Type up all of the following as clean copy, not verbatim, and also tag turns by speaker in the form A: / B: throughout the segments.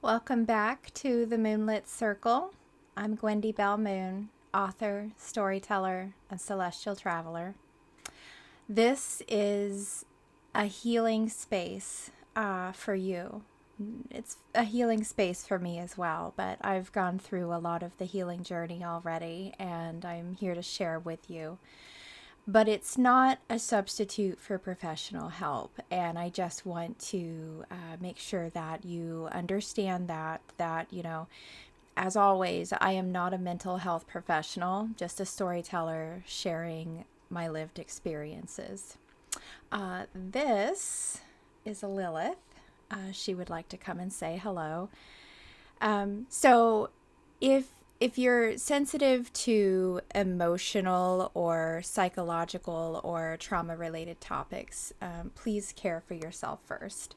A: Welcome back to the Moonlit Circle. I'm Gwendie Belle Moone, author, storyteller, and celestial traveler. This is a healing space for you. It's a healing space for me as well, but I've gone through a lot of the healing journey already, and I'm here to share with you. But it's not a substitute for professional help, and I just want to make sure that you understand that as always, I am not a mental health professional, just a storyteller sharing my lived experiences. This is Lilith. She would like to come and say hello. So if you're sensitive to emotional or psychological or trauma related topics, please care for yourself first.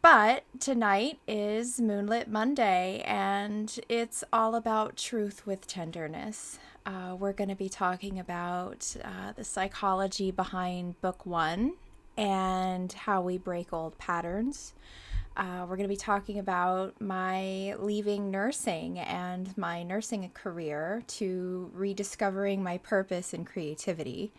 A: But tonight is Moonlit Monday, and it's all about truth with tenderness. We're going to be talking about the psychology behind book one and how we break old patterns. We're going to be talking about my leaving nursing and my nursing career to rediscovering my purpose and creativity.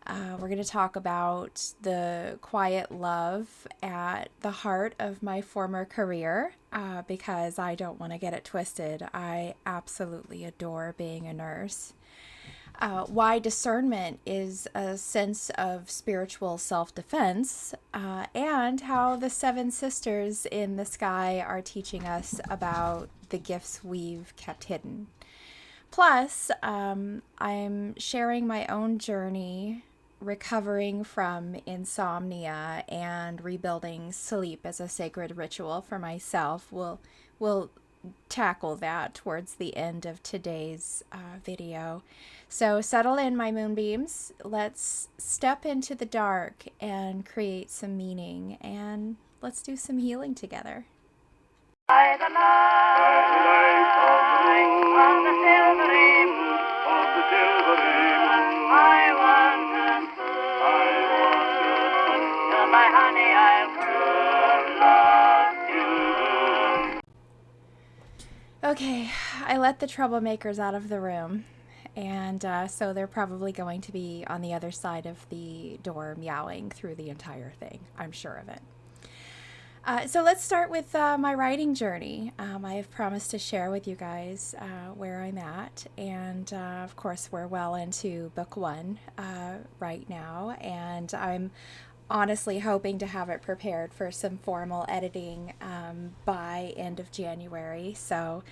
A: We're going to talk about the quiet love at the heart of my former career because I don't want to get it twisted. I absolutely adore being a nurse. Why discernment is a sense of spiritual self-defense, and how the seven sisters in the sky are teaching us about the gifts we've kept hidden. Plus, I'm sharing my own journey recovering from insomnia and rebuilding sleep as a sacred ritual for myself. We'll tackle that towards the end of today's video. So settle in, my moonbeams. Let's step into the dark and create some meaning, and let's do some healing together. By the light of the silvery moon, I want to my honey I'll love you. Okay, I let the troublemakers out of the room, and so they're probably going to be on the other side of the door meowing through the entire thing. I'm sure of it. So let's start with my writing journey. I have promised to share with you guys where I'm at, and of course we're well into book one right now, and I'm honestly hoping to have it prepared for some formal editing by end of January. So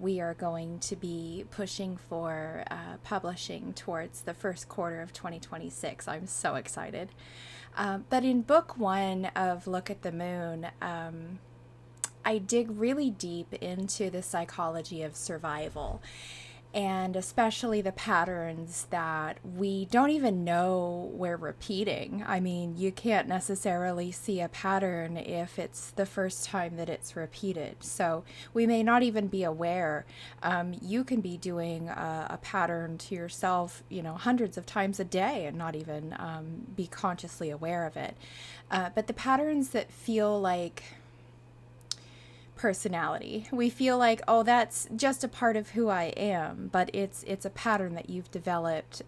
A: we are going to be pushing for publishing towards the first quarter of 2026. I'm so excited. But in book one of Look at the Moon, I dig really deep into the psychology of survival, and especially the patterns that we don't even know we're repeating. I mean, you can't necessarily see a pattern if it's the first time that it's repeated. So we may not even be aware. You can be doing a pattern to yourself, hundreds of times a day and not even be consciously aware of it. But the patterns that feel like personality. We feel like, oh, that's just a part of who I am, but it's a pattern that you've developed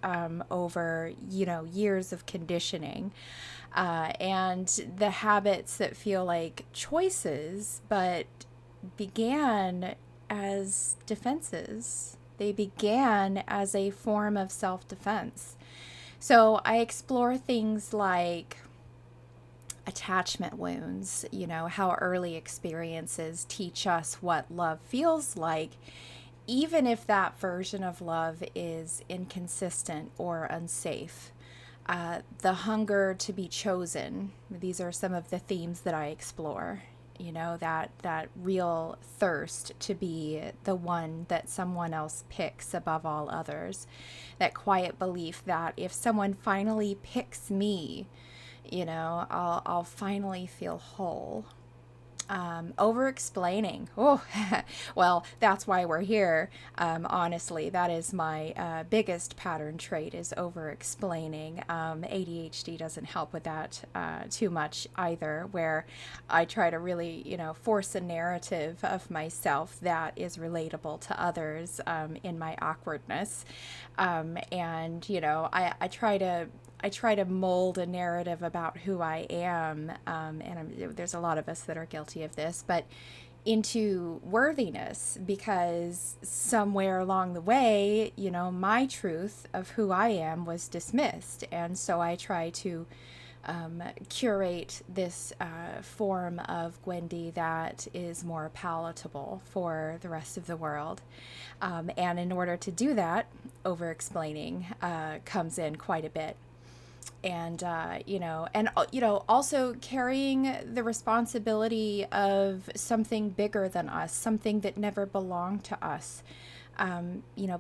A: over years of conditioning, and the habits that feel like choices, but began as defenses. They began as a form of self-defense. So I explore things like attachment wounds, how early experiences teach us what love feels like, even if that version of love is inconsistent or unsafe. The hunger to be chosen. These are some of the themes that I explore. That real thirst to be the one that someone else picks above all others. That quiet belief that if someone finally picks me, I'll finally feel whole. Over explaining. Oh, well, that's why we're here. Honestly, that is my biggest pattern trait is over explaining. ADHD doesn't help with that too much either, where I try to really, force a narrative of myself that is relatable to others in my awkwardness. And, I try to mold a narrative about who I am, there's a lot of us that are guilty of this, but into worthiness, because somewhere along the way, my truth of who I am was dismissed. And so I try to curate this form of Gwendie that is more palatable for the rest of the world. And in order to do that, over explaining comes in quite a bit. And also carrying the responsibility of something bigger than us, something that never belonged to us.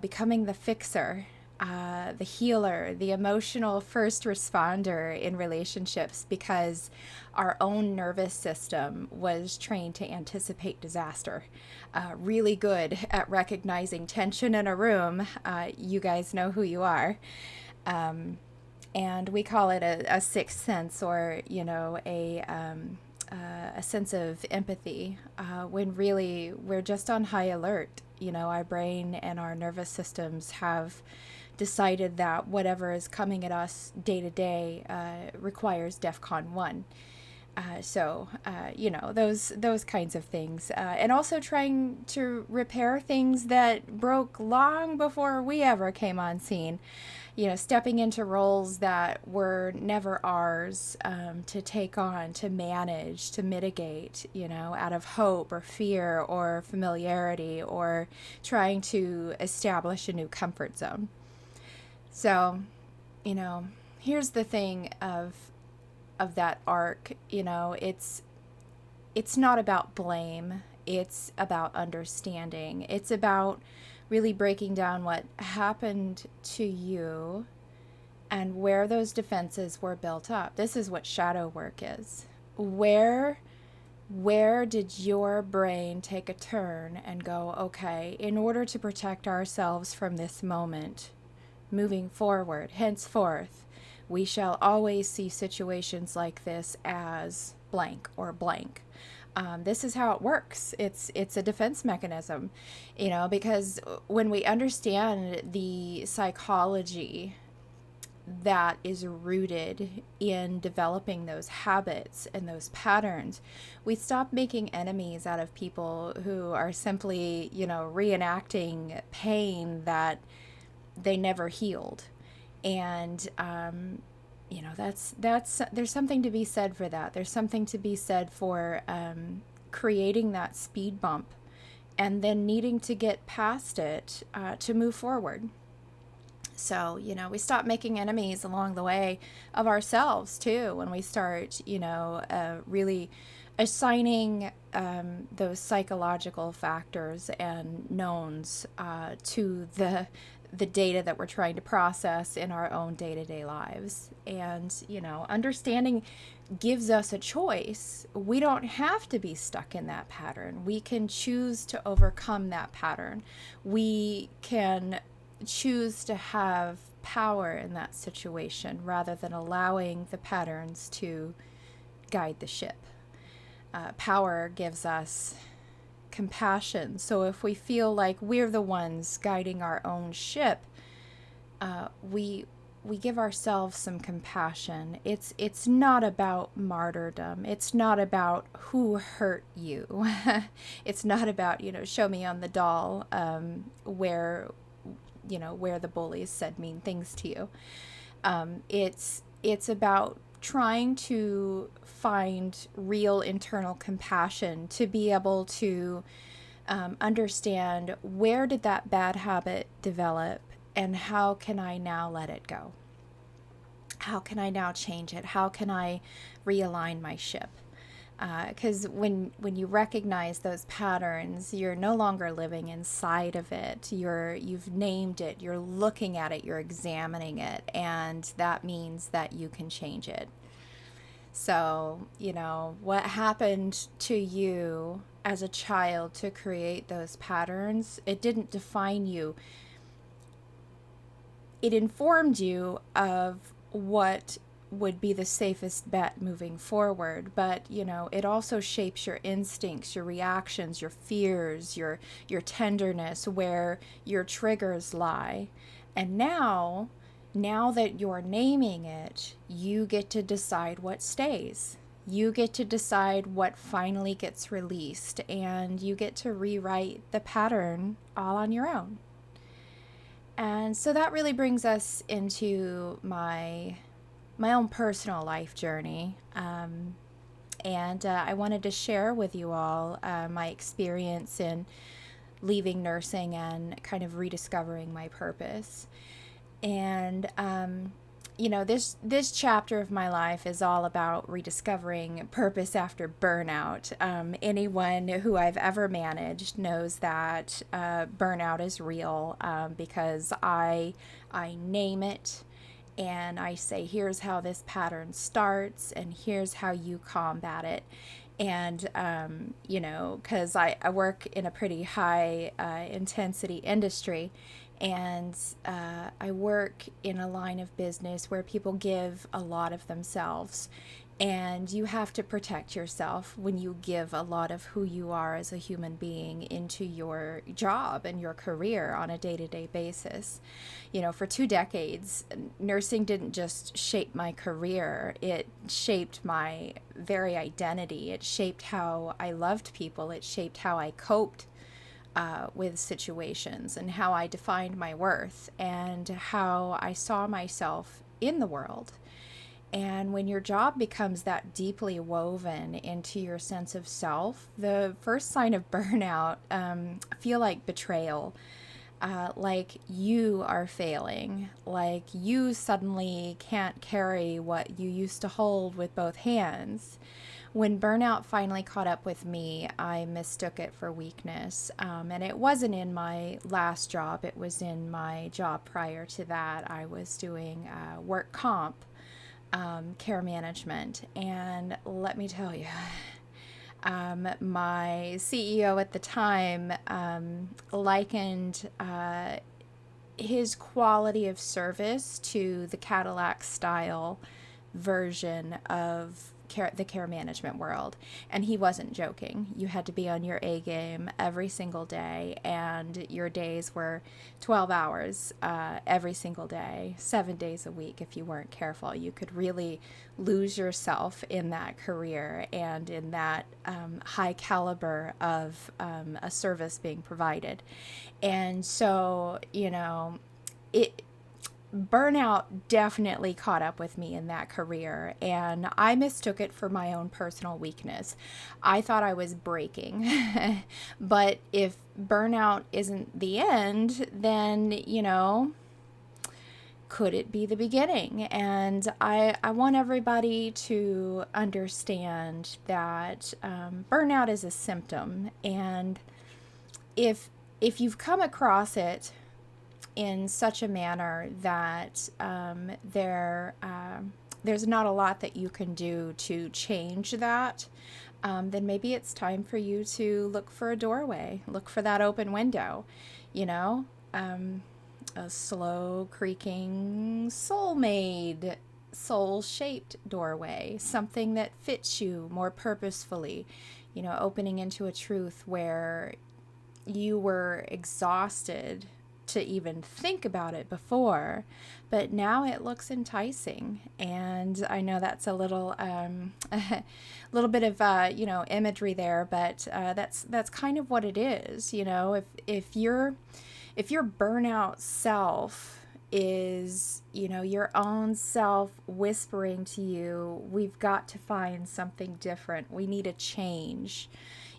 A: Becoming the fixer, the healer, the emotional first responder in relationships, because our own nervous system was trained to anticipate disaster. Really good at recognizing tension in a room. You guys know who you are. And we call it a sixth sense, or a sense of empathy, when really we're just on high alert. Our brain and our nervous systems have decided that whatever is coming at us day to day requires DEFCON 1. Those kinds of things. And also trying to repair things that broke long before we ever came on scene. Stepping into roles that were never ours to take on, to manage, to mitigate, out of hope or fear or familiarity, or trying to establish a new comfort zone. So, here's the thing of that arc. It's not about blame. It's about understanding. It's about really breaking down what happened to you and where those defenses were built up. This is what shadow work is. Where did your brain take a turn and go, okay, in order to protect ourselves from this moment, moving forward, henceforth, we shall always see situations like this as blank or blank. This is how it works. It's a defense mechanism, because when we understand the psychology that is rooted in developing those habits and those patterns, we stop making enemies out of people who are simply, reenacting pain that they never healed. And, that's there's something to be said for that. There's something to be said for creating that speed bump and then needing to get past it to move forward. So, we stop making enemies along the way of ourselves too, when we start, really assigning those psychological factors and knowns to the data that we're trying to process in our own day-to-day lives. And, understanding gives us a choice. We don't have to be stuck in that pattern. We can choose to overcome that pattern. We can choose to have power in that situation rather than allowing the patterns to guide the ship. Power gives us compassion. So if we feel like we're the ones guiding our own ship, we give ourselves some compassion. It's not about martyrdom. It's not about who hurt you. It's not about, show me on the doll where the bullies said mean things to you. It's about trying to find real internal compassion to be able to understand, where did that bad habit develop and how can I now let it go? How can I now change it? How can I realign my ship? Because when you recognize those patterns, you're no longer living inside of it. You've named it, you're looking at it, you're examining it, and that means that you can change it. So, what happened to you as a child to create those patterns, it didn't define you. It informed you of what would be the safest bet moving forward, but it also shapes your instincts, your reactions, your fears, your tenderness, where your triggers lie. And now that you're naming it, you get to decide what stays. You get to decide what finally gets released, and you get to rewrite the pattern all on your own. And so that really brings us into my own personal life journey. And I wanted to share with you all my experience in leaving nursing and kind of rediscovering my purpose. And this chapter of my life is all about rediscovering purpose after burnout. Anyone who I've ever managed knows that burnout is real, because I name it and I say, here's how this pattern starts and here's how you combat it. And, because I work in a pretty high intensity industry, and I work in a line of business where people give a lot of themselves. And you have to protect yourself when you give a lot of who you are as a human being into your job and your career on a day-to-day basis. For 2 decades, nursing didn't just shape my career, it shaped my very identity. It shaped how I loved people. It shaped how I coped with situations, and how I defined my worth, and how I saw myself in the world. And when your job becomes that deeply woven into your sense of self, the first sign of burnout feel like betrayal, like you are failing, like you suddenly can't carry what you used to hold with both hands. When burnout finally caught up with me, I mistook it for weakness. And it wasn't in my last job, it was in my job prior to that. I was doing work comp, care management. And let me tell you, my CEO at the time likened his quality of service to the Cadillac style version of the care management world. And he wasn't joking. You had to be on your A game every single day, and your days were 12 hours every single day, 7 days a week. If you weren't careful, you could really lose yourself in that career and in that high caliber of a service being provided. And so, burnout definitely caught up with me in that career, and I mistook it for my own personal weakness. I thought I was breaking. But if burnout isn't the end, then, could it be the beginning? And I want everybody to understand that burnout is a symptom, and if you've come across it in such a manner that there's not a lot that you can do to change that, then maybe it's time for you to look for a doorway, look for that open window, a slow creaking, soul-made, soul-shaped doorway, something that fits you more purposefully, opening into a truth where you were exhausted to even think about it before, but now it looks enticing. And I know that's a little little bit of imagery there, but that's kind of what it is. If your burnout self is your own self whispering to you, we've got to find something different, we need a change.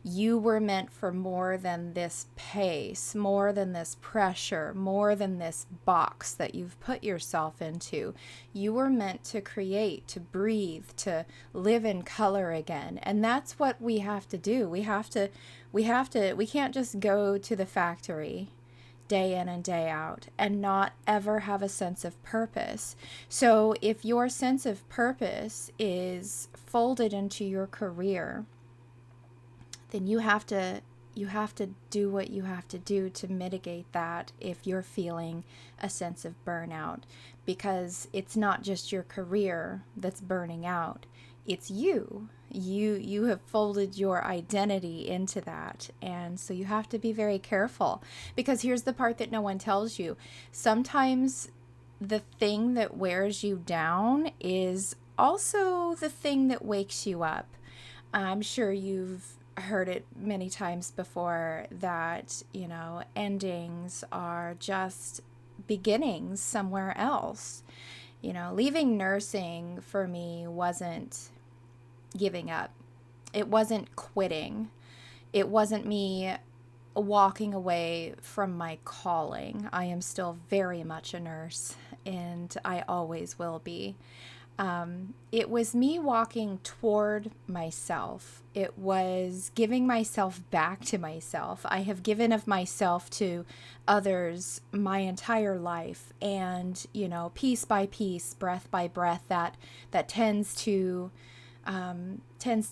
A: You were meant for more than this pace, more than this pressure, more than this box that you've put yourself into. You were meant to create, to breathe, to live in color again. And that's what we have to do. We can't just go to the factory day in and day out and not ever have a sense of purpose. So if your sense of purpose is folded into your career, then you have to do what you have to do to mitigate that if you're feeling a sense of burnout, because it's not just your career that's burning out, it's you. You have folded your identity into that. And so you have to be very careful, because here's the part that no one tells you. Sometimes the thing that wears you down is also the thing that wakes you up. I'm sure you've heard it many times before that, endings are just beginnings somewhere else. Leaving nursing for me wasn't giving up. It wasn't quitting. It wasn't me walking away from my calling. I am still very much a nurse, and I always will be. It was me walking toward myself. It was giving myself back to myself. I have given of myself to others my entire life, and piece by piece, breath by breath, that tends to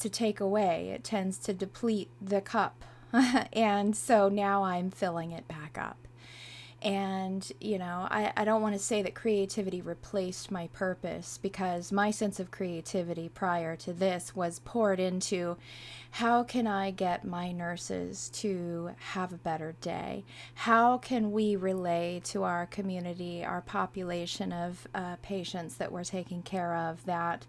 A: take away. It tends to deplete the cup, and so now I'm filling it back up. And, I don't want to say that creativity replaced my purpose, because my sense of creativity prior to this was poured into how can I get my nurses to have a better day? How can we relay to our community, our population of patients that we're taking care of, that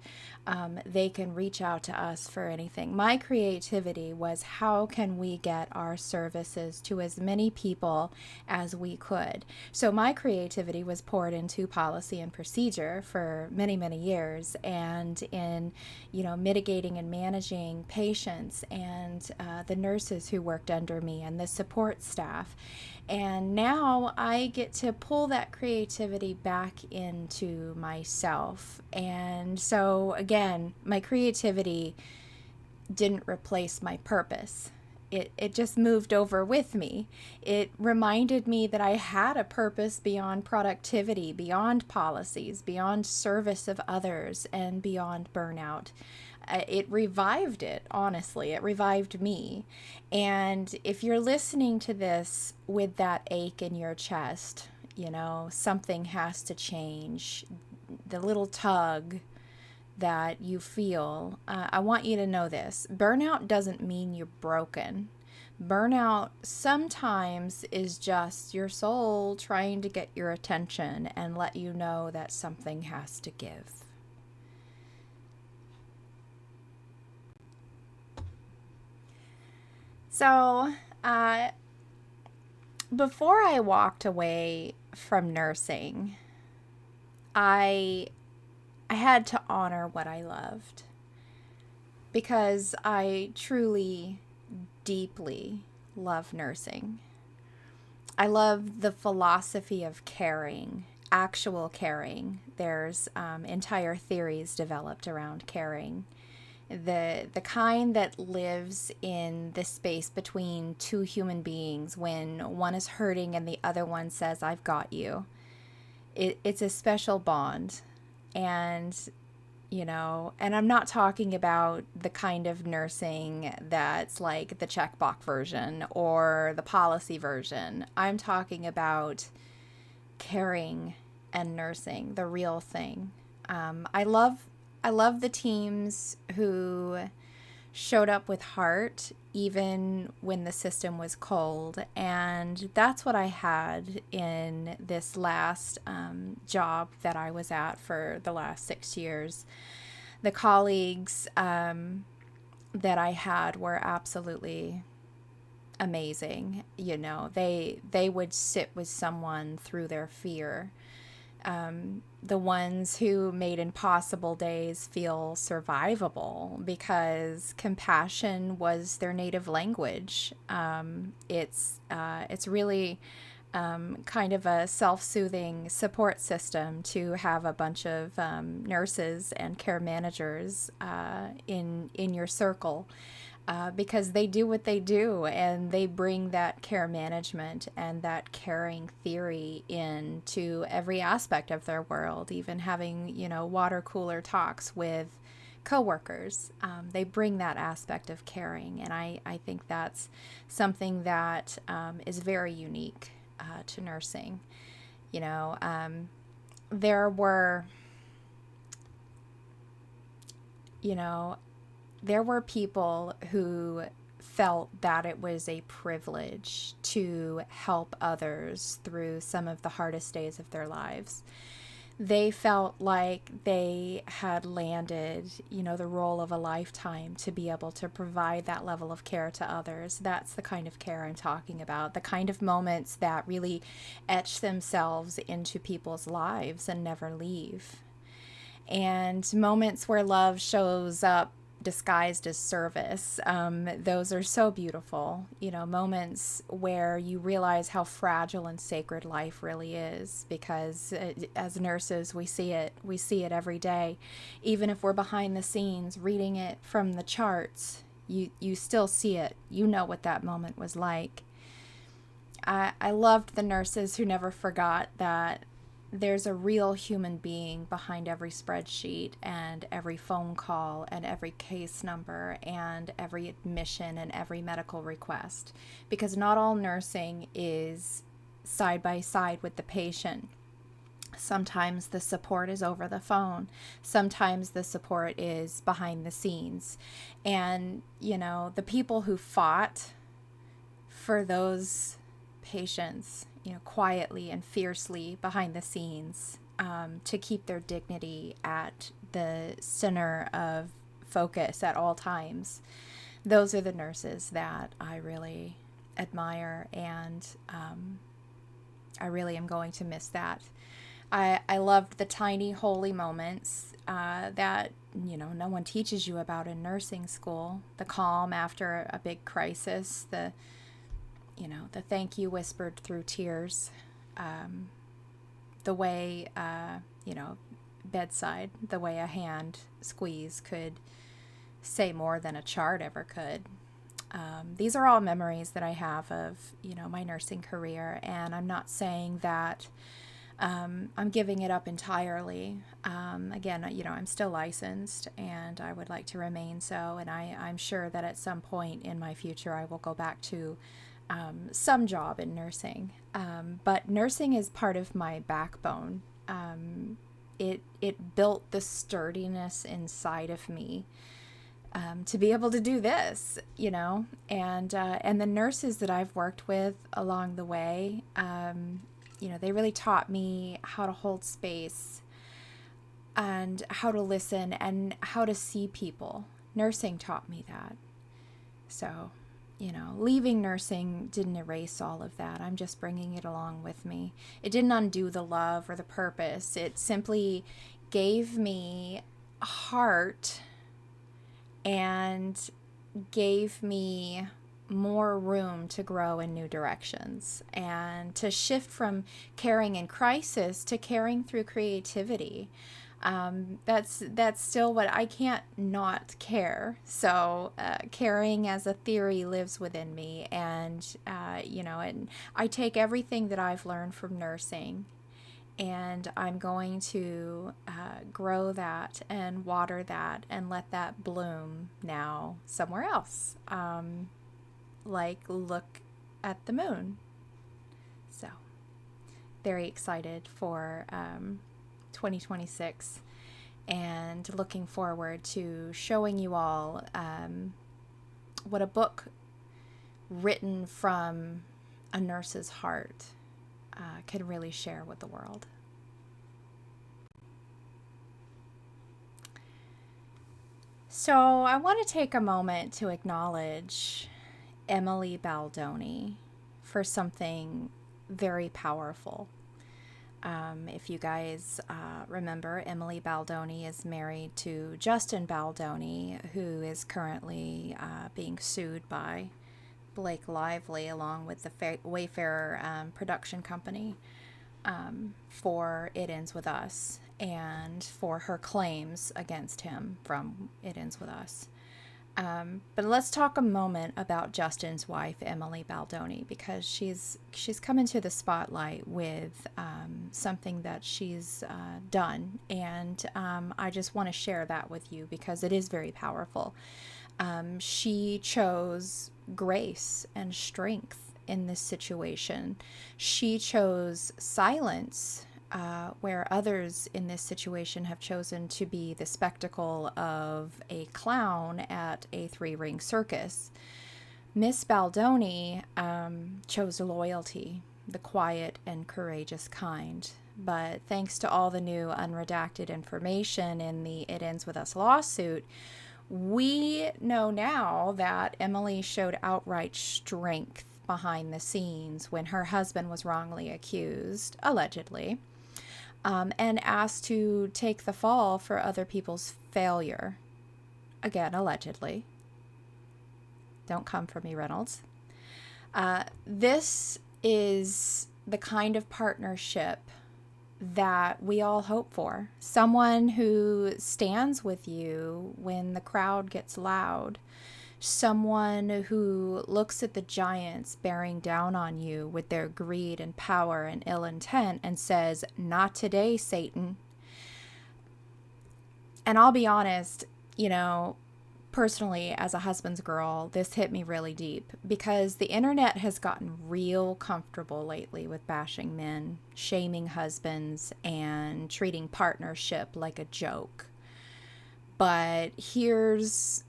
A: they can reach out to us for anything? My creativity was how can we get our services to as many people as we could? So my creativity was poured into policy and procedure for many, many years, and in, mitigating and managing patients and the nurses who worked under me and the support staff. And now I get to pull that creativity back into myself. And so again, my creativity didn't replace my purpose. It just moved over with me. It reminded me that I had a purpose beyond productivity, beyond policies, beyond service of others, and beyond burnout. It revived it, honestly. It revived me. And if you're listening to this with that ache in your chest, something has to change, the little tug that you feel, I want you to know this. Burnout doesn't mean you're broken. Burnout sometimes is just your soul trying to get your attention and let you know that something has to give. So, before I walked away from nursing, I had to honor what I loved, because I truly, deeply love nursing. I love the philosophy of caring, actual caring. There's entire theories developed around caring. The kind that lives in the space between two human beings when one is hurting and the other one says, "I've got you." It's a special bond. And, and I'm not talking about the kind of nursing that's like the checkbox version or the policy version. I'm talking about caring and nursing, the real thing. I love the teams who showed up with heart even when the system was cold, and that's what I had in this last job that I was at for the last 6 years. The colleagues that I had were absolutely amazing. They would sit with someone through their fear. The ones who made impossible days feel survivable because compassion was their native language. It's really kind of a self-soothing support system to have a bunch of nurses and care managers in your circle, because they do what they do, and they bring that care management and that caring theory into every aspect of their world, even having, water cooler talks with coworkers. They bring that aspect of caring, and I think that's something that is very unique to nursing. There were, there were people who felt that it was a privilege to help others through some of the hardest days of their lives. They felt like they had landed, the role of a lifetime to be able to provide that level of care to others. That's the kind of care I'm talking about, the kind of moments that really etch themselves into people's lives and never leave. And moments where love shows up disguised as service. Those are so beautiful. Moments where you realize how fragile and sacred life really is, because as nurses, we see it every day. Even if we're behind the scenes reading it from the charts, you still see it. You know what that moment was like. I loved the nurses who never forgot that there's a real human being behind every spreadsheet and every phone call and every case number and every admission and every medical request, because not all nursing is side by side with the patient. Sometimes the support is over the phone. Sometimes the support is behind the scenes. And, the people who fought for those patients, quietly and fiercely behind the scenes, to keep their dignity at the center of focus at all times. Those are the nurses that I really admire, and I really am going to miss that. I loved the tiny holy moments that no one teaches you about in nursing school. The calm after a big crisis, the thank you whispered through tears, the way, bedside, the way a hand squeeze could say more than a chart ever could. These are all memories that I have of, my nursing career, and I'm not saying that I'm giving it up entirely. Again, I'm still licensed, and I would like to remain so, and I'm sure that at some point in my future I will go back to some job in nursing, but nursing is part of my backbone. It built the sturdiness inside of me to be able to do this, and the nurses that I've worked with along the way, they really taught me how to hold space and how to listen and how to see people. Nursing taught me that. So, leaving nursing didn't erase all of that. I'm just bringing it along with me. It didn't undo the love or the purpose. It simply gave me a heart and gave me more room to grow in new directions and to shift from caring in crisis to caring through creativity. That's still what I can't not care. So caring as a theory lives within me, and and I take everything that I've learned from nursing, and I'm going to grow that and water that and let that bloom now somewhere else. Like look at the moon. So very excited for 2026, and looking forward to showing you all what a book written from a nurse's heart can really share with the world. So I want to take a moment to acknowledge Emily Baldoni for something very powerful. If you guys remember, Emily Baldoni is married to Justin Baldoni, who is currently being sued by Blake Lively, along with the Wayfarer production company, for It Ends With Us and for her claims against him from It Ends With Us. But let's talk a moment about Justin's wife, Emily Baldoni, because she's come into the spotlight with something that she's done, and I just want to share that with you because it is very powerful. She chose grace and strength in this situation. She chose silence, where others in this situation have chosen to be the spectacle of a clown at a three-ring circus. Miss Baldoni chose loyalty, the quiet and courageous kind. But thanks to all the new unredacted information in the It Ends With Us lawsuit, we know now that Emily showed outright strength behind the scenes when her husband was wrongly accused, allegedly, and asked to take the fall for other people's failure. Again, allegedly. Don't come for me, Reynolds. This is the kind of partnership that we all hope for. Someone who stands with you when the crowd gets loud. Someone who looks at the giants bearing down on you with their greed and power and ill intent and says, "Not today, Satan." And I'll be honest, personally, as a husband's girl, this hit me really deep because the internet has gotten real comfortable lately with bashing men, shaming husbands, and treating partnership like a joke. But here's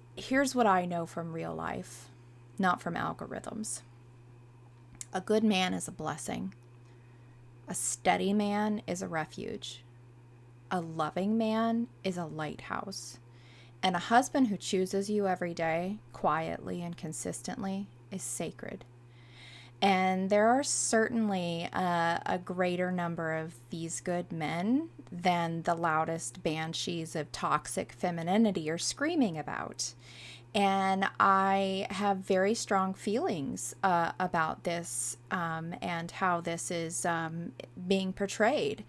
A: what I know from real life, not from algorithms. A good man is a blessing. A steady man is a refuge. A loving man is a lighthouse. And a husband who chooses you every day, quietly and consistently, is sacred. And there are certainly a greater number of these good men than the loudest banshees of toxic femininity are screaming about. And I have very strong feelings about this and how this is being portrayed.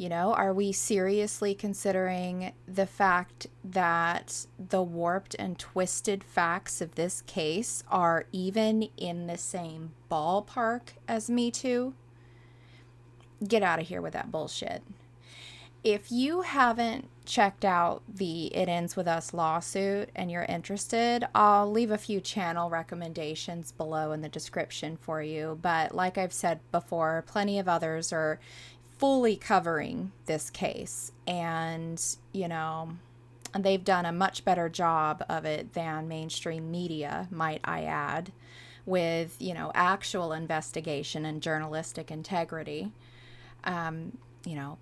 A: Are we seriously considering the fact that the warped and twisted facts of this case are even in the same ballpark as Me Too? Get out of here with that bullshit. If you haven't checked out the It Ends With Us lawsuit and you're interested, I'll leave a few channel recommendations below in the description for you. But like I've said before, plenty of others are fully covering this case. And, they've done a much better job of it than mainstream media, might I add, with, actual investigation and journalistic integrity.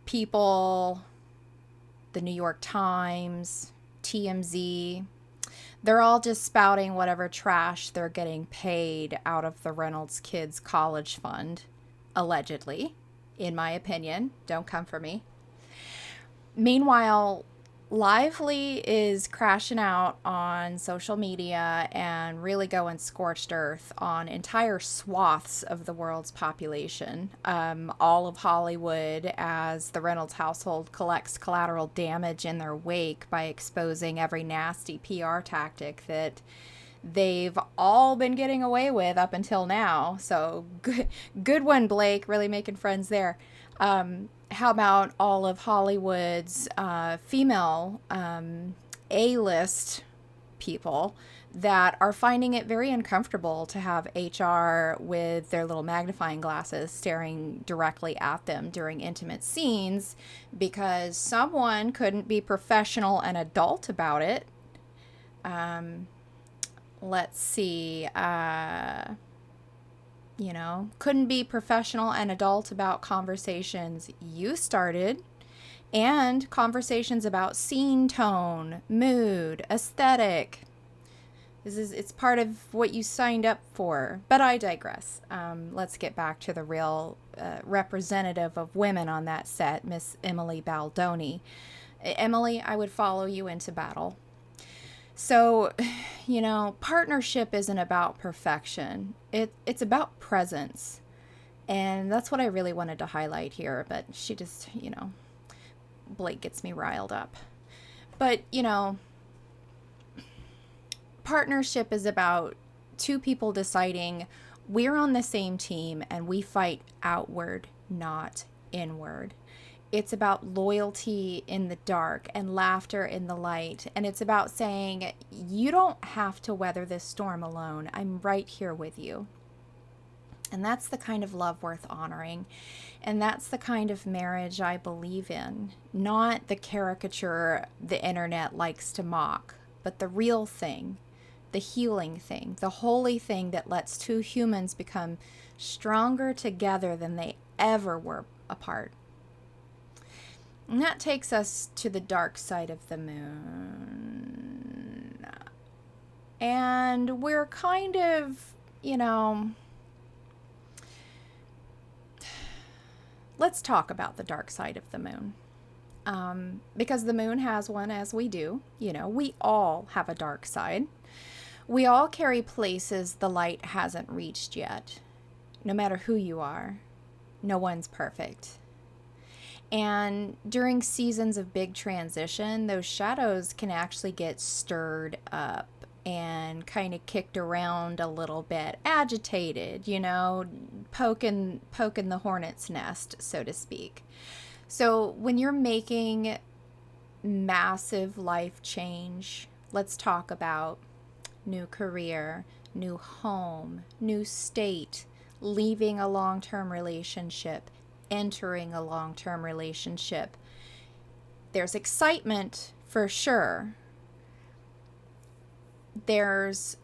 A: People, the New York Times, TMZ, they're all just spouting whatever trash they're getting paid out of the Reynolds kids' college fund, allegedly, in my opinion. Don't come for me. Meanwhile, Lively is crashing out on social media and really going scorched earth on entire swaths of the world's population. All of Hollywood, as the Reynolds household collects collateral damage in their wake by exposing every nasty PR tactic that they've all been getting away with up until now. So good one, Blake, really making friends there. How about all of Hollywood's female A-list people that are finding it very uncomfortable to have HR with their little magnifying glasses staring directly at them during intimate scenes because someone couldn't be professional and adult about it? Let's see. Couldn't be professional and adult about conversations you started and conversations about scene tone, mood, aesthetic. It's part of what you signed up for, but I digress. Let's get back to the real representative of women on that set, Miss Emily Baldoni. Emily, I would follow you into battle. So, partnership isn't about perfection. It's about presence. And that's what I really wanted to highlight here, but she just, Blake gets me riled up. But, partnership is about two people deciding we're on the same team and we fight outward, not inward. It's about loyalty in the dark and laughter in the light. And it's about saying, you don't have to weather this storm alone. I'm right here with you. And that's the kind of love worth honoring. And that's the kind of marriage I believe in. Not the caricature the internet likes to mock, but the real thing, the healing thing, the holy thing that lets two humans become stronger together than they ever were apart. And that takes us to the dark side of the moon. And we're kind of, let's talk about the dark side of the moon. Because the moon has one, as we do. We all have a dark side. We all carry places the light hasn't reached yet. No matter who you are, no one's perfect. And during seasons of big transition, those shadows can actually get stirred up and kind of kicked around a little bit, agitated, poking the hornet's nest, so to speak. So when you're making massive life change, let's talk about new career, new home, new state, leaving a long-term relationship, entering a long-term relationship. There's excitement for sure. There's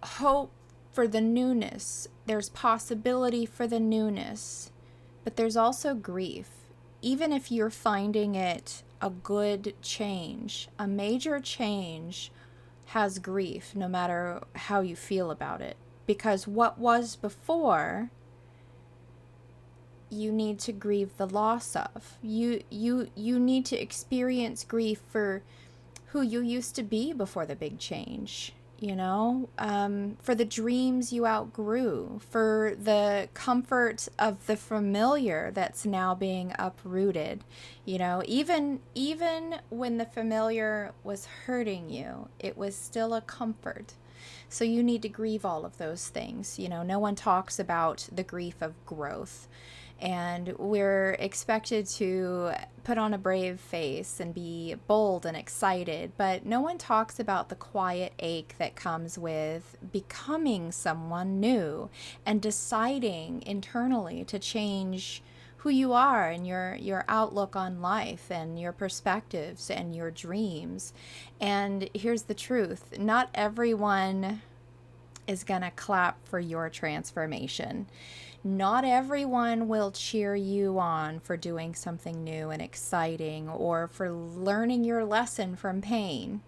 A: hope for the newness. There's possibility for the newness. But there's also grief. Even if you're finding it a good change, a major change has grief no matter how you feel about it. Because what was before, you need to grieve the loss of. You need to experience grief for who you used to be before the big change, for the dreams you outgrew, for the comfort of the familiar that's now being uprooted. Even when the familiar was hurting you, it was still a comfort. So you need to grieve all of those things. No one talks about the grief of growth. And we're expected to put on a brave face and be bold and excited, but no one talks about the quiet ache that comes with becoming someone new and deciding internally to change who you are and your outlook on life and your perspectives and your dreams. And here's the truth. Not everyone is going to clap for your transformation. Not everyone will cheer you on for doing something new and exciting or for learning your lesson from pain.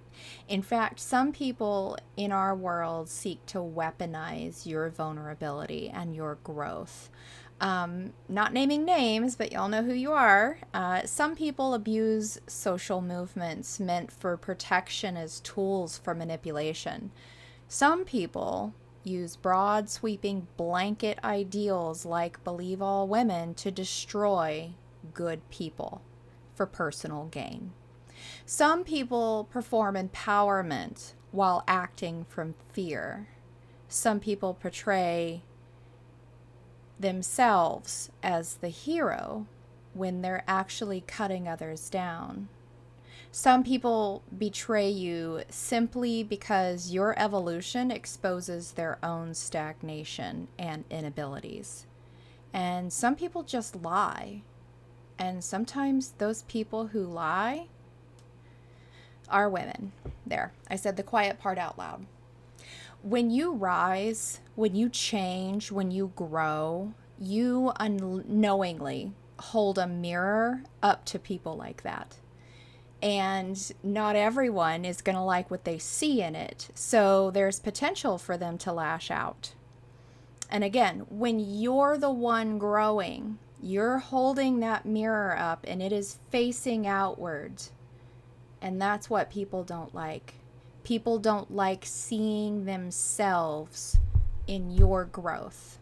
A: In fact, some people in our world seek to weaponize your vulnerability and your growth. Not naming names, but y'all know who you are. Some people abuse social movements meant for protection as tools for manipulation. Some people use broad, sweeping blanket ideals like believe all women to destroy good people for personal gain. Some people perform empowerment while acting from fear. Some people portray themselves as the hero when they're actually cutting others down. Some people betray you simply because your evolution exposes their own stagnation and inabilities. And some people just lie. And sometimes those people who lie are women. There, I said the quiet part out loud. When you rise, when you change, when you grow, you unknowingly hold a mirror up to people like that. And not everyone is going to like what they see in it. So there's potential for them to lash out. And again, when you're the one growing, you're holding that mirror up and it is facing outwards. And that's what people don't like. People don't like seeing themselves in your growth.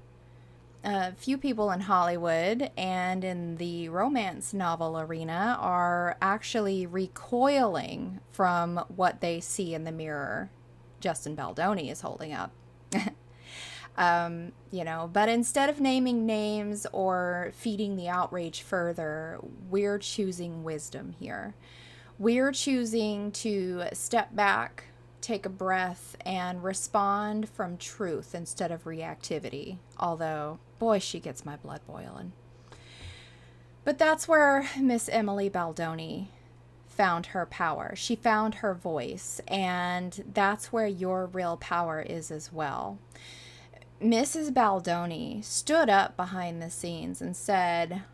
A: A few people in Hollywood and in the romance novel arena are actually recoiling from what they see in the mirror Justin Baldoni is holding up. But instead of naming names or feeding the outrage further, we're choosing wisdom here. We're choosing to step back, take a breath, and respond from truth instead of reactivity. Although, boy, she gets my blood boiling. But that's where Miss Emily Baldoni found her power. She found her voice, and that's where your real power is as well. Mrs. Baldoni stood up behind the scenes and said,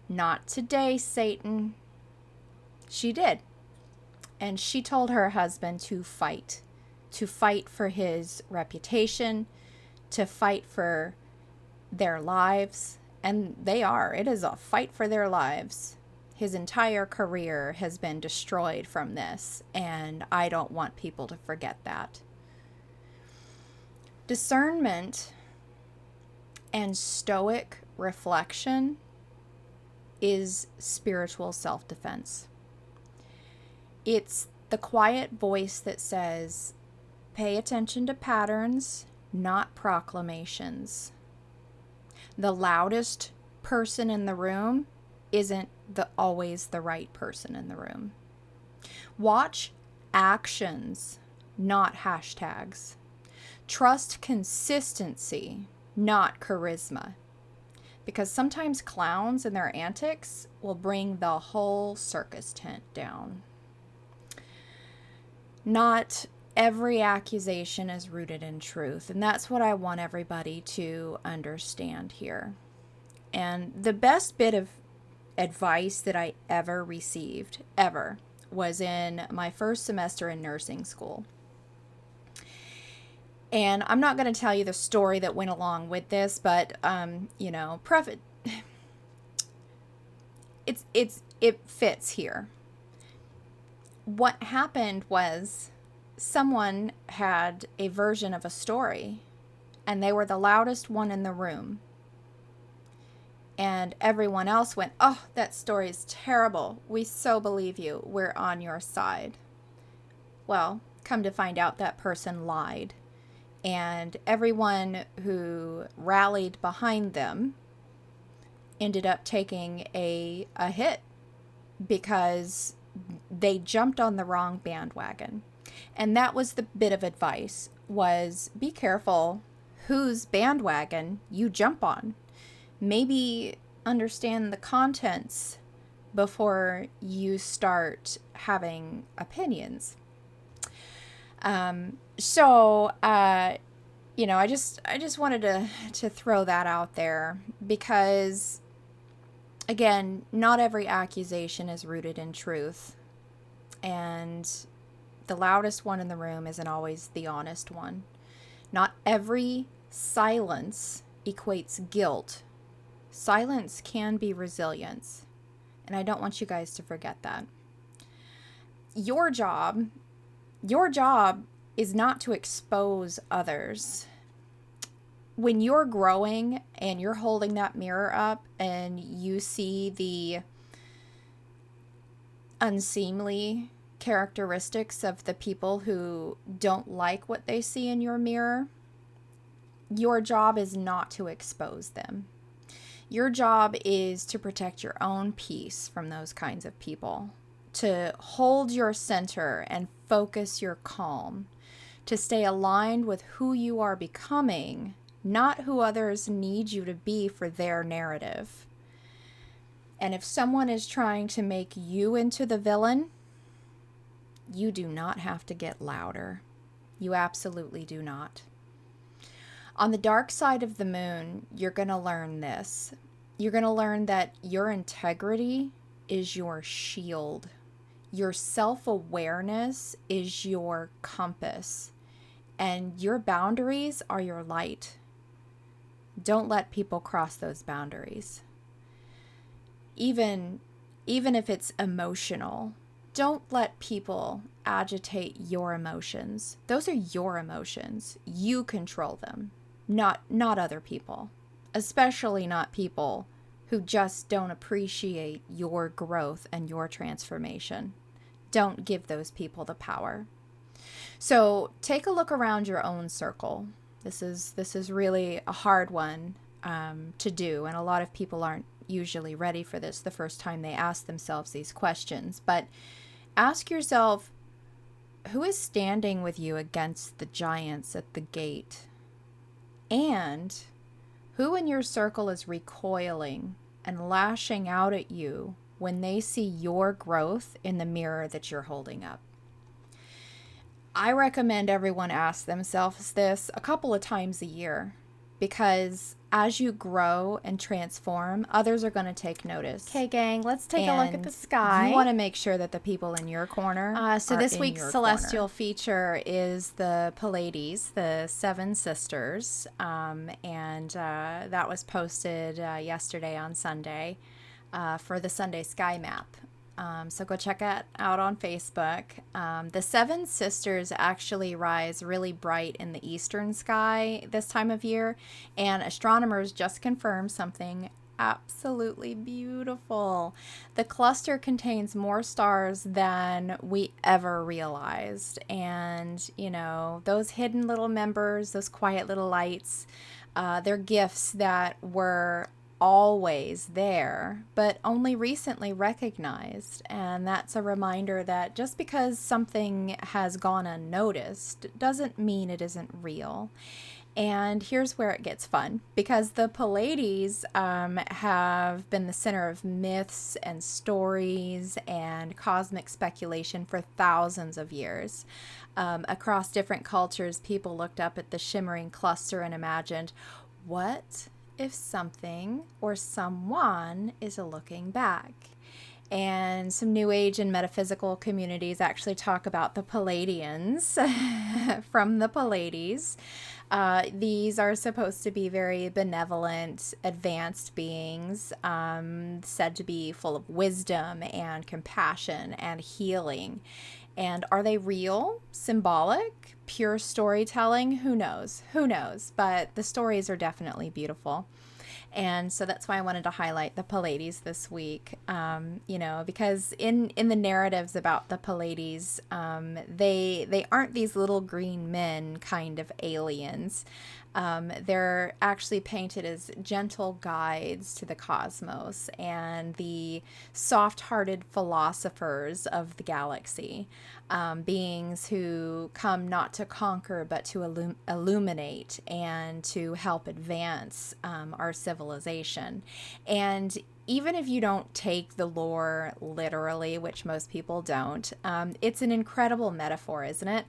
A: "Not today, Satan." She did. And she told her husband to fight for his reputation, to fight for their lives. And they are. It is a fight for their lives. His entire career has been destroyed from this, and I don't want people to forget that. Discernment and stoic reflection is spiritual self-defense. It's the quiet voice that says, pay attention to patterns, not proclamations. The loudest person in the room isn't always the right person in the room. Watch actions, not hashtags. Trust consistency, not charisma. Because sometimes clowns and their antics will bring the whole circus tent down. Not every accusation is rooted in truth, and that's what I want everybody to understand here. And the best bit of advice that I ever received, was in my first semester in nursing school. And I'm not going to tell you the story that went along with this, but, it fits here. What happened was someone had a version of a story, and they were the loudest one in the room. And everyone else went, "Oh, that story is terrible. We so believe you. We're on your side." Well, come to find out that person lied. And everyone who rallied behind them ended up taking a hit because they jumped on the wrong bandwagon. And that was the bit of advice, was be careful whose bandwagon you jump on. Maybe understand the contents before you start having opinions. I just wanted to throw that out there because, again, not every accusation is rooted in truth. And the loudest one in the room isn't always the honest one. Not every silence equates guilt. Silence can be resilience. And I don't want you guys to forget that. Your job is not to expose others. When you're growing and you're holding that mirror up and you see the unseemly characteristics of the people who don't like what they see in your mirror, your job is not to expose them. Your job is to protect your own peace from those kinds of people, to hold your center and focus your calm, to stay aligned with who you are becoming, not who others need you to be for their narrative. And if someone is trying to make you into the villain, you do not have to get louder. You absolutely do not. On the dark side of the moon, you're going to learn this. You're going to learn that your integrity is your shield. Your self-awareness is your compass. And your boundaries are your light. Don't let people cross those boundaries. Even if it's emotional, Don't let people agitate your emotions. Those are your emotions. You control them, not other people, especially not people who just don't appreciate your growth and your transformation. Don't give those people the power. So take a look around your own circle. This is really a hard one to do, and a lot of people aren't usually ready for this the first time they ask themselves these questions. But ask yourself, who is standing with you against the giants at the gate? And who in your circle is recoiling and lashing out at you when they see your growth in the mirror that you're holding up? I recommend everyone ask themselves this a couple of times a year, because as you grow and transform, others are going to take notice.
B: Okay, gang, let's take a look at the sky.
A: You want to make sure that the people in your corner
B: So
A: are
B: this
A: in
B: week's
A: your
B: celestial
A: corner. Feature is the Pleiades, the seven sisters, and that was posted yesterday on Sunday for the Sunday Sky Map. So go check it out on Facebook. The seven sisters actually rise really bright in the eastern sky this time of year, and astronomers just confirmed something absolutely beautiful. The cluster contains more stars than we ever realized, and those hidden little members, those quiet little lights, they're gifts that were always there, but only recently recognized. And that's a reminder that just because something has gone unnoticed doesn't mean it isn't real. And here's where it gets fun, because the Pleiades have been the center of myths and stories and cosmic speculation for thousands of years. Across different cultures, people looked up at the shimmering cluster and imagined, what if something or someone is looking back? And some New Age and metaphysical communities actually talk about the Palladians from the Pleiades. These are supposed to be very benevolent, advanced beings, said to be full of wisdom and compassion and healing. And are they real, symbolic, pure storytelling? Who knows? Who knows? But the stories are definitely beautiful. And so that's why I wanted to highlight the Pleiades this week, because in the narratives about the Pleiades, they aren't these little green men kind of aliens. They're actually painted as gentle guides to the cosmos and the soft-hearted philosophers of the galaxy, beings who come not to conquer but to illuminate and to help advance our civilization. And even if you don't take the lore literally, which most people don't, it's an incredible metaphor, isn't it?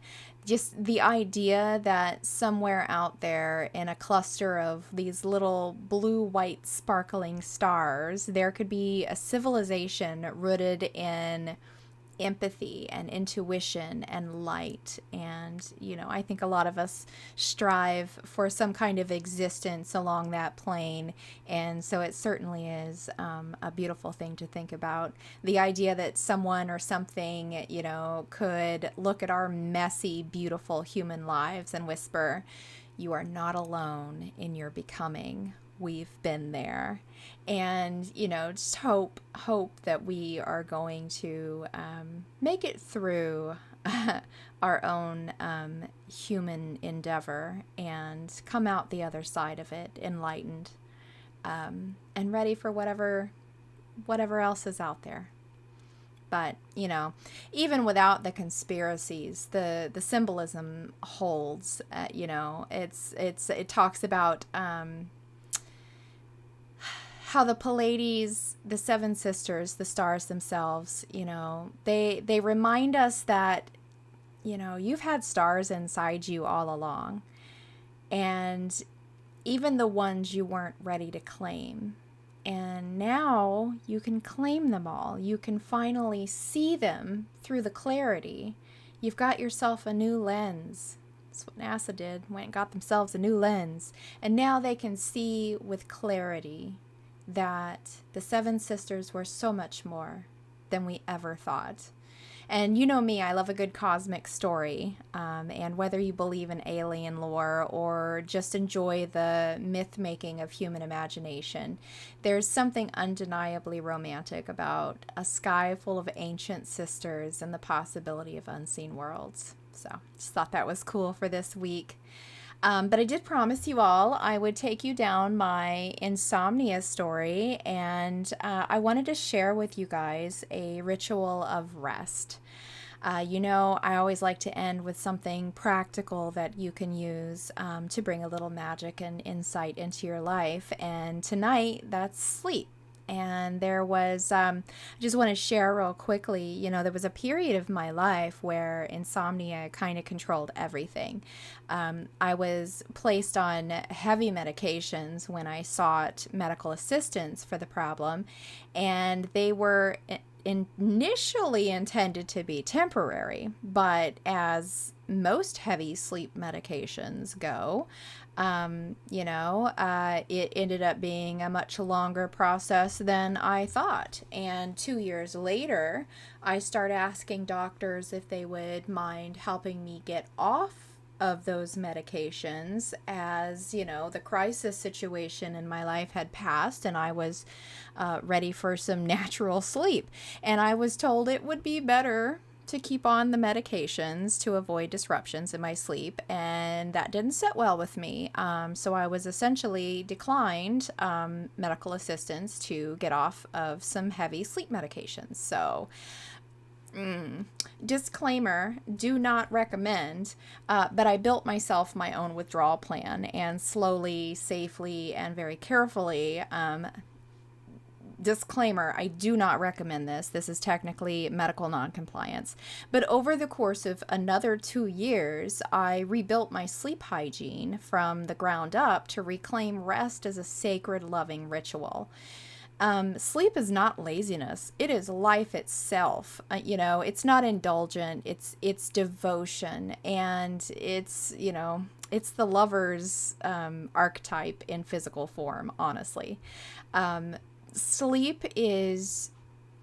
A: Just the idea that somewhere out there in a cluster of these little blue-white sparkling stars, there could be a civilization rooted in empathy and intuition and light. And I think a lot of us strive for some kind of existence along that plane, and so it certainly is a beautiful thing to think about. The idea that someone or something could look at our messy, beautiful human lives and whisper, "You are not alone in your becoming. We've been there." And just hope that we are going to make it through our own human endeavor and come out the other side of it enlightened, and ready for whatever else is out there. But even without the conspiracies, the symbolism holds. It talks about how the Pleiades, the seven sisters, the stars themselves, they remind us that, you've had stars inside you all along. And even the ones you weren't ready to claim. And now you can claim them all. You can finally see them through the clarity. You've got yourself a new lens. That's what NASA did. Went and got themselves a new lens. And now they can see with clarity that the seven sisters were so much more than we ever thought. And you know me, I love a good cosmic story. And whether you believe in alien lore or just enjoy the myth making of human imagination, there's something undeniably romantic about a sky full of ancient sisters and the possibility of unseen worlds. So just thought that was cool for this week. But I did promise you all I would take you down my insomnia story, and I wanted to share with you guys a ritual of rest. I always like to end with something practical that you can use to bring a little magic and insight into your life. And tonight, that's sleep. And there was, I just want to share real quickly, there was a period of my life where insomnia kind of controlled everything. I was placed on heavy medications when I sought medical assistance for the problem, and they were initially intended to be temporary, but as most heavy sleep medications go, it ended up being a much longer process than I thought. And 2 years later, I started asking doctors if they would mind helping me get off of those medications, as the crisis situation in my life had passed and I was ready for some natural sleep. And I was told it would be better to keep on the medications to avoid disruptions in my sleep, and that didn't sit well with me. So I was essentially declined medical assistance to get off of some heavy sleep medications. So disclaimer, do not recommend, but I built myself my own withdrawal plan, and slowly, safely, and very carefully, disclaimer, I do not recommend this. This is technically medical noncompliance. But over the course of another 2 years, I rebuilt my sleep hygiene from the ground up to reclaim rest as a sacred, loving ritual. Sleep is not laziness. It is life itself. It's not indulgent. It's devotion, and it's the lover's archetype in physical form, honestly. Sleep is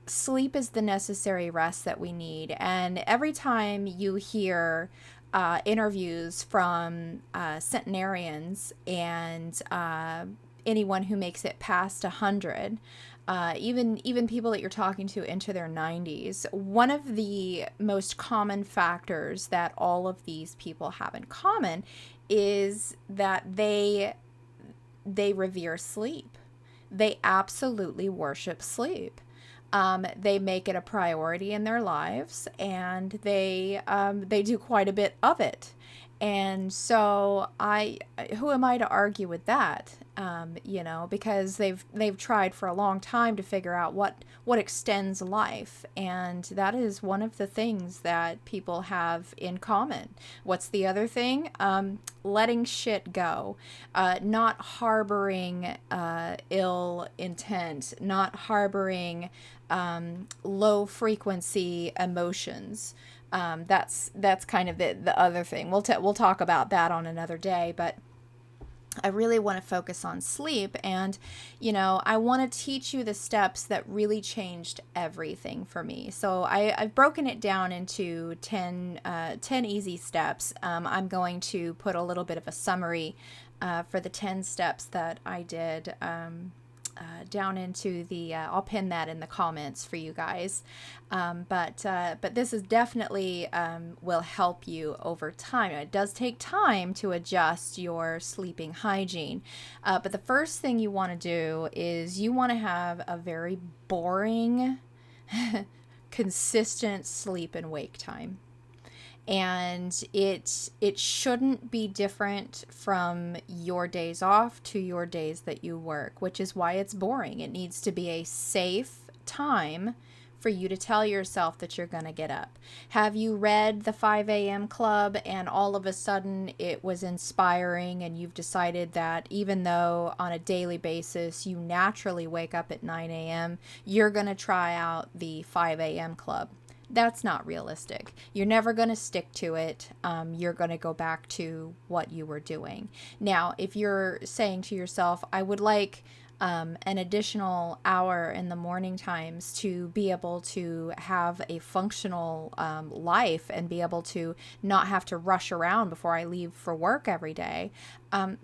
A: the necessary rest that we need. And every time you hear interviews from centenarians and anyone who makes it past 100, even people that you're talking to into their 90s, one of the most common factors that all of these people have in common is that they revere sleep. They absolutely worship sleep. They make it a priority in their lives, and they do quite a bit of it. And so who am I to argue with that? Because they've tried for a long time to figure out what extends life, and that is one of the things that people have in common. What's the other thing? Letting shit go, not harboring ill intent, not harboring low frequency emotions. That's kind of the other thing. We'll talk about that on another day, but I really want to focus on sleep, and I want to teach you the steps that really changed everything for me. So I've broken it down into 10 easy steps. I'm going to put a little bit of a summary for the 10 steps that I did down into the I'll pin that in the comments for you guys, but this is definitely will help you over time. It does take time to adjust your sleeping hygiene, but the first thing you want to do is you want to have a very boring consistent sleep and wake time. And it shouldn't be different from your days off to your days that you work, which is why it's boring. It needs to be a safe time for you to tell yourself that you're going to get up. Have you read the 5 a.m. Club and all of a sudden it was inspiring, and you've decided that even though on a daily basis you naturally wake up at 9 a.m., you're going to try out the 5 a.m. Club? That's not realistic. You're never going to stick to it. You're going to go back to what you were doing. Now, if you're saying to yourself, I would like an additional hour in the morning times to be able to have a functional life and be able to not have to rush around before I leave for work every day,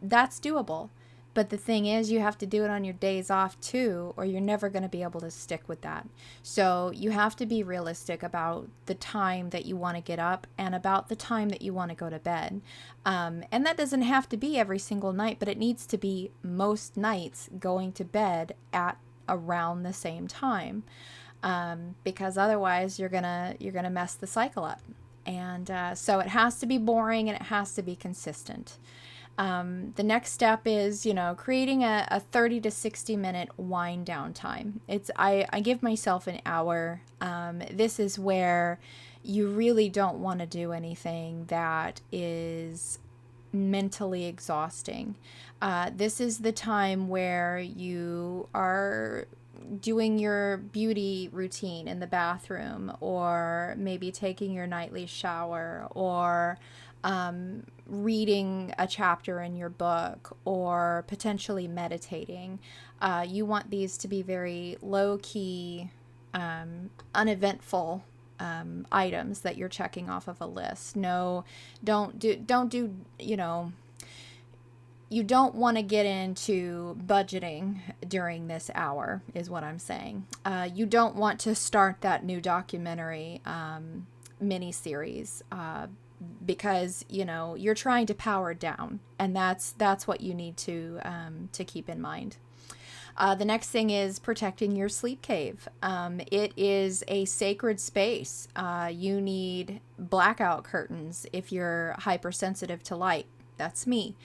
A: that's doable. But the thing is, you have to do it on your days off too, or you're never going to be able to stick with that. So you have to be realistic about the time that you want to get up and about the time that you want to go to bed. And that doesn't have to be every single night, but it needs to be most nights going to bed at around the same time, because otherwise you're gonna mess the cycle up. And so it has to be boring and it has to be consistent. The next step is, creating a 30 to 60 minute wind down time. I give myself an hour. This is where you really don't want to do anything that is mentally exhausting. This is the time where you are doing your beauty routine in the bathroom, or maybe taking your nightly shower, or reading a chapter in your book, or potentially meditating. You want these to be very low-key, uneventful items that you're checking off of a list. No, don't do, you don't want to get into budgeting during this hour, is what I'm saying. You don't want to start that new documentary mini-series, because you're trying to power down, and that's what you need to keep in mind. The next thing is protecting your sleep cave. It is a sacred space. You need blackout curtains if you're hypersensitive to light. That's me.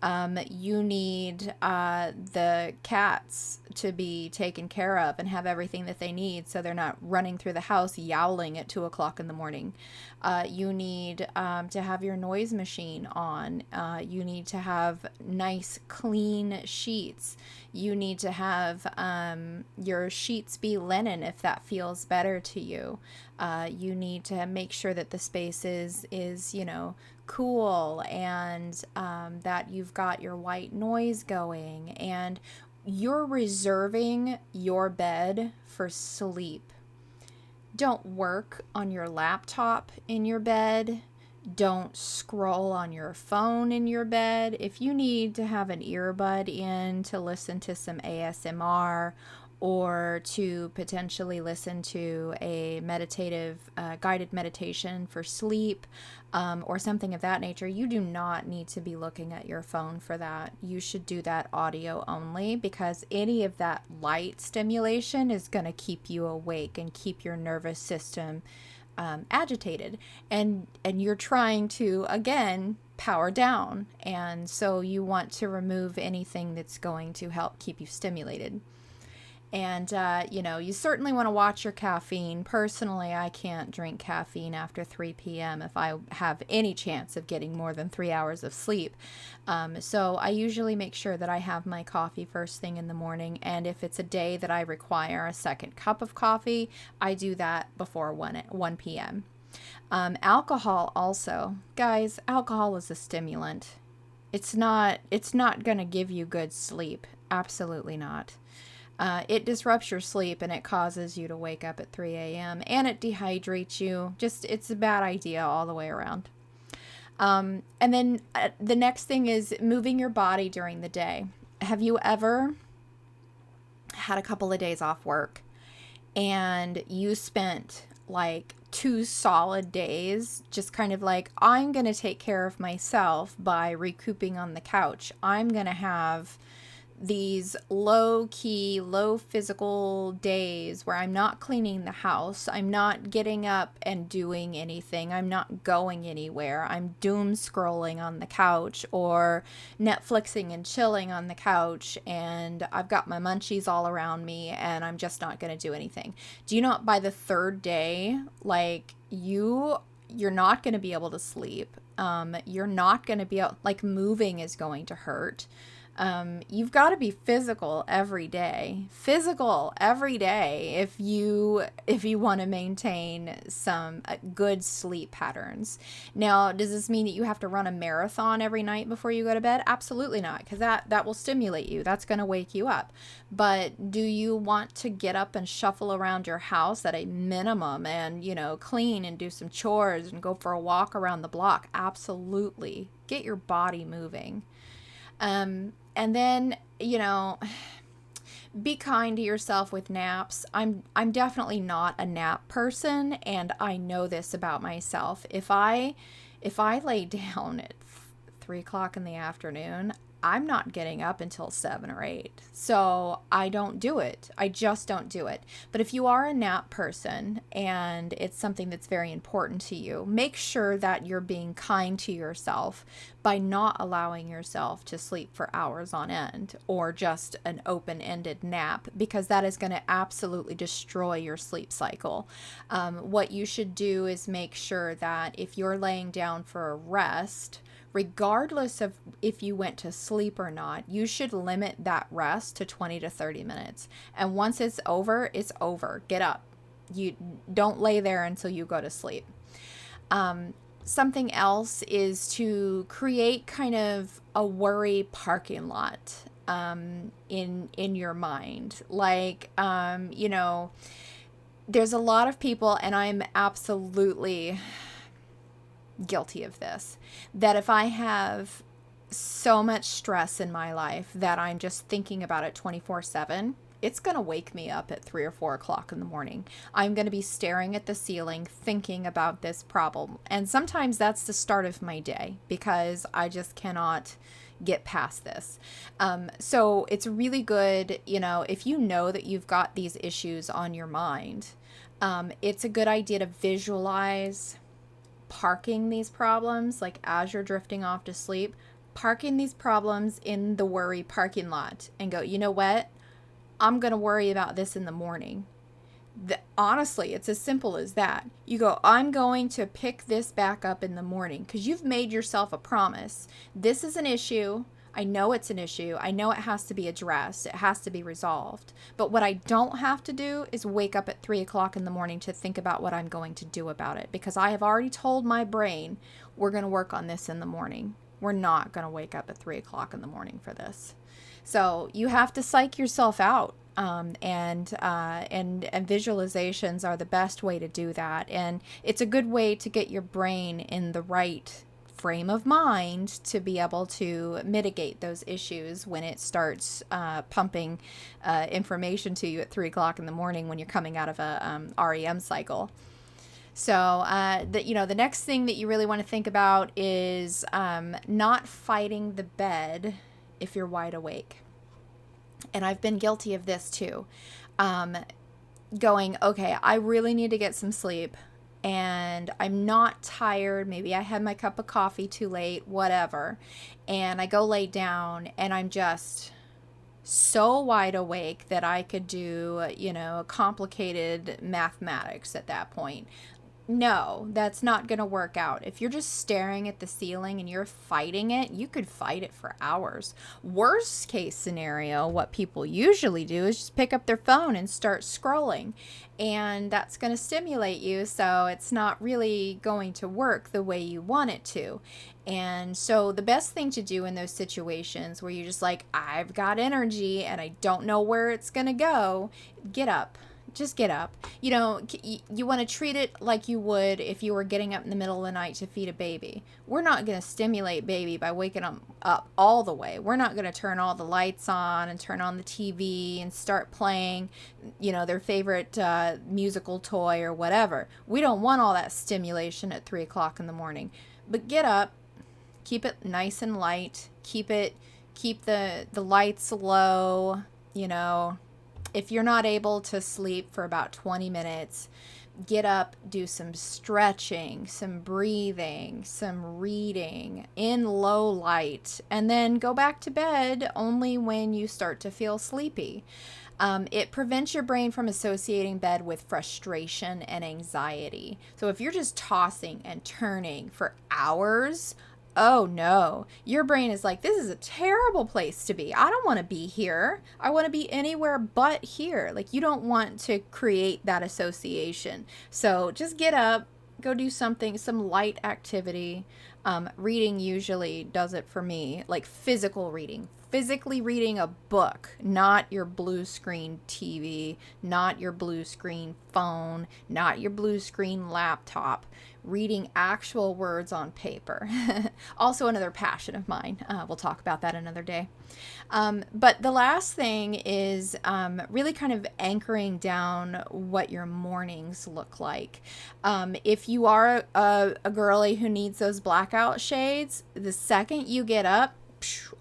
A: You need the cats to be taken care of and have everything that they need, so they're not running through the house yowling at 2 o'clock in the morning. You need to have your noise machine on. You need to have nice, clean sheets. You need to have your sheets be linen if that feels better to you. You need to make sure that the space is cool, and that you've got your white noise going, and you're reserving your bed for sleep. Don't work on your laptop in your bed. Don't scroll on your phone in your bed. If you need to have an earbud in to listen to some ASMR, or to potentially listen to a meditative guided meditation for sleep, or something of that nature, you do not need to be looking at your phone for that. You should do that audio only, because any of that light stimulation is going to keep you awake and keep your nervous system agitated, and you're trying to, again, power down, and so you want to remove anything that's going to help keep you stimulated. And, you certainly want to watch your caffeine. Personally, I can't drink caffeine after 3 p.m. if I have any chance of getting more than 3 hours of sleep. So I usually make sure that I have my coffee first thing in the morning. And if it's a day that I require a second cup of coffee, I do that before 1 p.m. Alcohol also. Guys, alcohol is a stimulant. It's not going to give you good sleep. Absolutely not. It disrupts your sleep, and it causes you to wake up at 3 a.m. and it dehydrates you. It's a bad idea all the way around. And then the next thing is moving your body during the day. Have you ever had a couple of days off work and you spent like 2 solid days just kind of like, I'm going to take care of myself by recouping on the couch. I'm going to have these low-key, low physical days where I'm not cleaning the house, I'm not getting up and doing anything, I'm not going anywhere, I'm doom scrolling on the couch or Netflixing and chilling on the couch, and I've got my munchies all around me, and I'm just not going to do anything. Do you know, by the 3rd day, like, you're not going to be able to sleep. You're not going to be able, like, moving is going to hurt. You've got to be physical every day. Physical every day if you want to maintain some good sleep patterns. Now, does this mean that you have to run a marathon every night before you go to bed? Absolutely not, because that will stimulate you. That's going to wake you up. But do you want to get up and shuffle around your house at a minimum and, clean and do some chores and go for a walk around the block? Absolutely. Get your body moving. And then, be kind to yourself with naps. I'm definitely not a nap person, and I know this about myself. If I lay down at 3 o'clock in the afternoon, I'm not getting up until 7 or 8. So I don't do it. I just don't do it. But if you are a nap person and it's something that's very important to you, make sure that you're being kind to yourself by not allowing yourself to sleep for hours on end or just an open-ended nap, because that is going to absolutely destroy your sleep cycle. What you should do is make sure that if you're laying down for a rest, regardless of if you went to sleep or not, you should limit that rest to 20 to 30 minutes. And once it's over, it's over. Get up. You don't lay there until you go to sleep. Something else is to create kind of a worry parking lot in your mind. Like, there's a lot of people, and I'm absolutely guilty of this, that if I have so much stress in my life that I'm just thinking about it 24/7, it's going to wake me up at 3 or 4 o'clock in the morning. I'm going to be staring at the ceiling thinking about this problem. And sometimes that's the start of my day because I just cannot get past this. So it's really good, if you know that you've got these issues on your mind, it's a good idea to visualize parking these problems, like as you're drifting off to sleep, parking these problems in the worry parking lot and go, you know what? I'm going to worry about this in the morning. Honestly, it's as simple as that. You go, I'm going to pick this back up in the morning, because you've made yourself a promise. This is an issue. I know it's an issue. I know it has to be addressed. It has to be resolved. But what I don't have to do is wake up at 3 o'clock in the morning to think about what I'm going to do about it, because I have already told my brain we're going to work on this in the morning. We're not going to wake up at 3 o'clock in the morning for this. So you have to psych yourself out. And visualizations are the best way to do that. And it's a good way to get your brain in the right frame of mind to be able to mitigate those issues when it starts pumping information to you at 3 o'clock in the morning when you're coming out of a REM cycle. So the next thing that you really want to think about is not fighting the bed if you're wide awake. And I've been guilty of this too. Going, okay, I really need to get some sleep, and I'm not tired. Maybe I had my cup of coffee too late, whatever. And I go lay down and I'm just so wide awake that I could do, complicated mathematics at that point. No, that's not going to work out. If you're just staring at the ceiling and you're fighting it, you could fight it for hours. Worst case scenario, what people usually do is just pick up their phone and start scrolling. And that's going to stimulate you, so it's not really going to work the way you want it to. And so the best thing to do in those situations where you're just like, I've got energy and I don't know where it's going to go, get up. Just get up. You want to treat it like you would if you were getting up in the middle of the night to feed a baby. We're not going to stimulate baby by waking them up all the way. We're not going to turn all the lights on and turn on the TV and start playing, their favorite musical toy or whatever. We don't want all that stimulation at 3 o'clock in the morning. But get up, keep it nice and light, keep the lights low, If you're not able to sleep for about 20 minutes, get up, do some stretching, some breathing, some reading in low light, and then go back to bed only when you start to feel sleepy. It prevents your brain from associating bed with frustration and anxiety. So if you're just tossing and turning for hours, oh no, your brain is like, this is a terrible place to be. I don't want to be here. I want to be anywhere but here. Like, you don't want to create that association. So just get up, go do something, some light activity. Reading usually does it for me, like physical reading. Physically reading a book, not your blue screen TV, not your blue screen phone, not your blue screen laptop. Reading actual words on paper. Also another passion of mine. We'll talk about that another day. But the last thing is really kind of anchoring down what your mornings look like. If you are a girly who needs those blackout shades, the second you get up,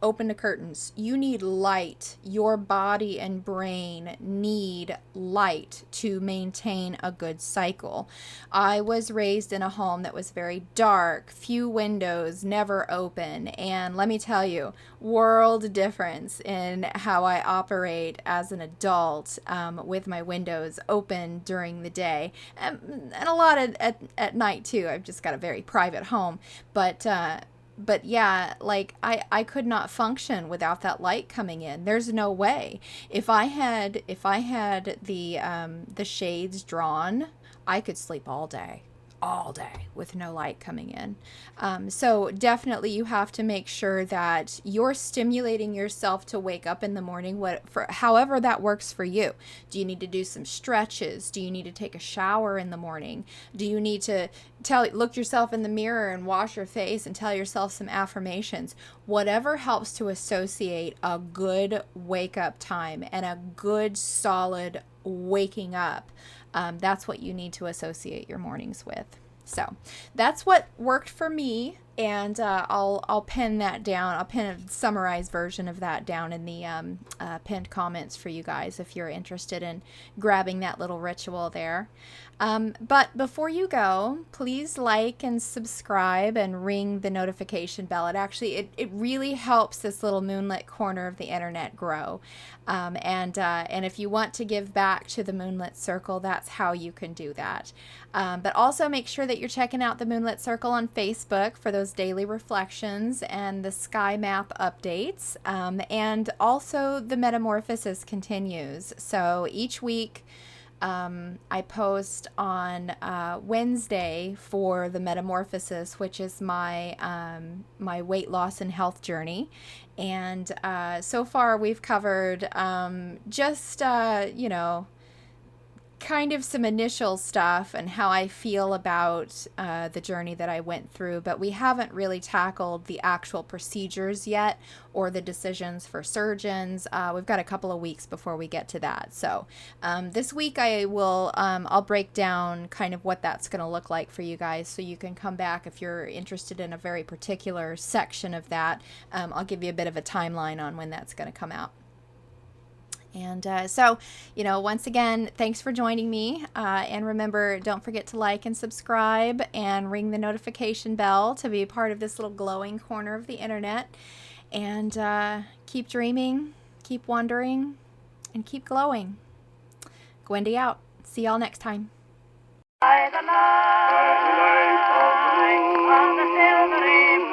A: open the curtains. You need light. Your body and brain need light to maintain a good cycle. I was raised in a home that was very dark, few windows, never open, and let me tell you, world difference in how I operate as an adult with my windows open during the day, and a lot at night too. I've just got a very private home, but yeah, like I could not function without that light coming in. There's no way. If I had the shades drawn, I could sleep all day with no light coming in. So definitely you have to make sure that you're stimulating yourself to wake up in the morning, however that works for you. Do you need to do some stretches? Do you need to take a shower in the morning? Do you need to look yourself in the mirror and wash your face and tell yourself some affirmations? Whatever helps to associate a good wake up time and a good solid waking up. That's what you need to associate your mornings with. So that's what worked for me, and I'll pin that down. I'll pin a summarized version of that down in the pinned comments for you guys if you're interested in grabbing that little ritual there. But before you go, please like and subscribe and ring the notification bell. It really helps this little moonlit corner of the internet grow. And if you want to give back to the Moonlit Circle, that's how you can do that. But also make sure that you're checking out the Moonlit Circle on Facebook for those daily reflections and the sky map updates. And also the metamorphosis continues. So each week, I post on Wednesday for the metamorphosis, which is my my weight loss and health journey. And so far we've covered just kind of some initial stuff and how I feel about the journey that I went through, but we haven't really tackled the actual procedures yet or the decisions for surgeons. We've got a couple of weeks before we get to that. So this week I'll break down kind of what that's going to look like for you guys, so you can come back if you're interested in a very particular section of that. I'll give you a bit of a timeline on when that's going to come out. And so, once again, thanks for joining me. And remember, don't forget to like and subscribe and ring the notification bell to be a part of this little glowing corner of the internet. And keep dreaming, keep wondering, and keep glowing. Gwendie out. See y'all next time. By the light of the silvery moon.